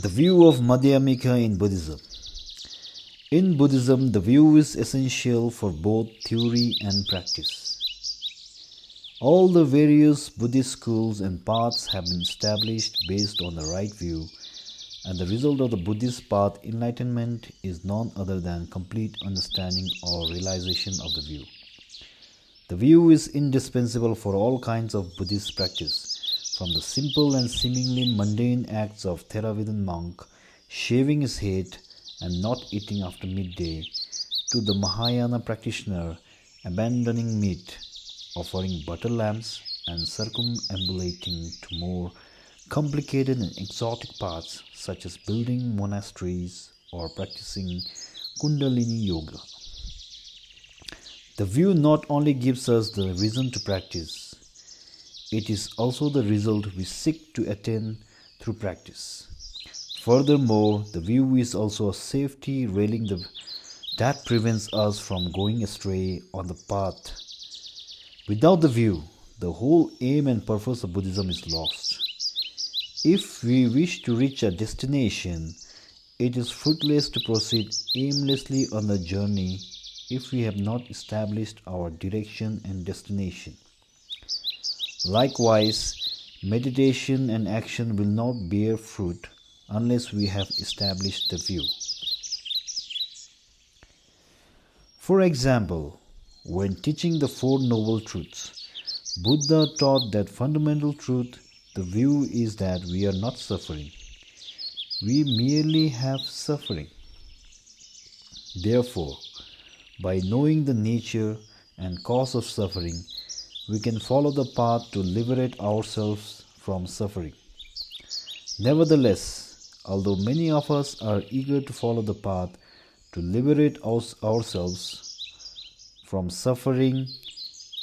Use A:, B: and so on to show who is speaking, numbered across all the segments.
A: The view of Madhyamika in Buddhism. In Buddhism, the view is essential for both theory and practice. All the various Buddhist schools and paths have been established based on the right view, and the result of the Buddhist path enlightenment is none other than complete understanding or realization of the view. The view is indispensable for all kinds of Buddhist practice, from the simple and seemingly mundane acts of Theravada monk shaving his head and not eating after midday, to the Mahayana practitioner abandoning meat, offering butter lamps, and circumambulating to more complicated and exotic paths such as building monasteries or practicing Kundalini Yoga. The view not only gives us the reason to practice, it is also the result we seek to attain through practice. Furthermore, the view is also a safety railing that prevents us from going astray on the path. Without the view, the whole aim and purpose of Buddhism is lost. If we wish to reach a destination, it is fruitless to proceed aimlessly on the journey if we have not established our direction and destination. Likewise, meditation and action will not bear fruit unless we have established the view. For example, when teaching the Four Noble Truths, Buddha taught that fundamental truth. The view is that we are not suffering. We merely have suffering. Therefore, by knowing the nature and cause of suffering, we can follow the path to liberate ourselves from suffering. Nevertheless, although many of us are eager to follow the path to liberate ourselves from suffering,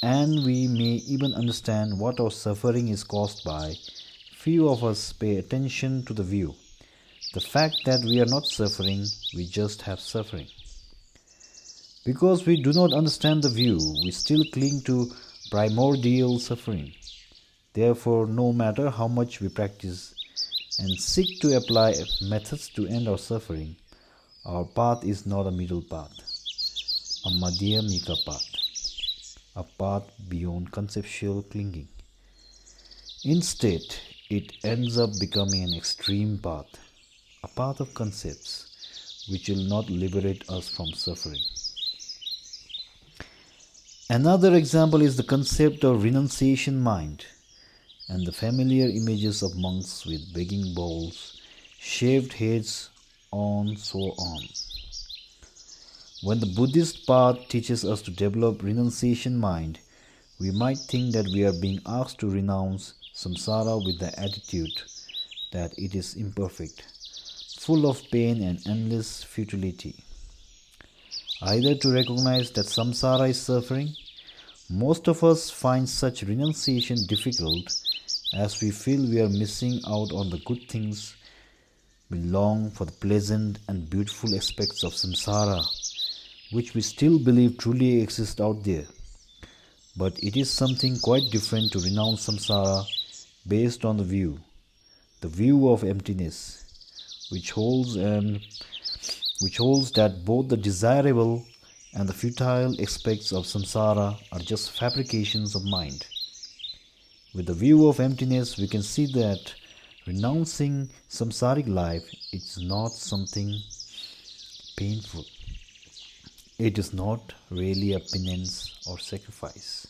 A: and we may even understand what our suffering is caused by, few of us pay attention to the view. The fact that we are not suffering, we just have suffering. Because we do not understand the view, we still cling to primordial suffering. Therefore, no matter how much we practice and seek to apply methods to end our suffering, our path is not a middle path, a Madhyamika path, a path beyond conceptual clinging. Instead, it ends up becoming an extreme path, a path of concepts which will not liberate us from suffering. Another example is the concept of renunciation mind and the familiar images of monks with begging bowls, shaved heads, so on. When the Buddhist path teaches us to develop renunciation mind, we might think that we are being asked to renounce samsara with the attitude that it is imperfect, full of pain and endless futility. Either to recognize that samsara is suffering, most of us find such renunciation difficult as we feel we are missing out on the good things. We long for the pleasant and beautiful aspects of samsara, which we still believe truly exist out there. But it is something quite different to renounce samsara based on the view of emptiness, which holds that both the desirable and the futile aspects of samsara are just fabrications of mind. With the view of emptiness, we can see that renouncing samsaric life is not something painful. It is not really a penance or sacrifice,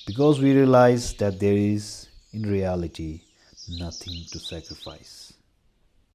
A: because we realize that there is, in reality, nothing to sacrifice.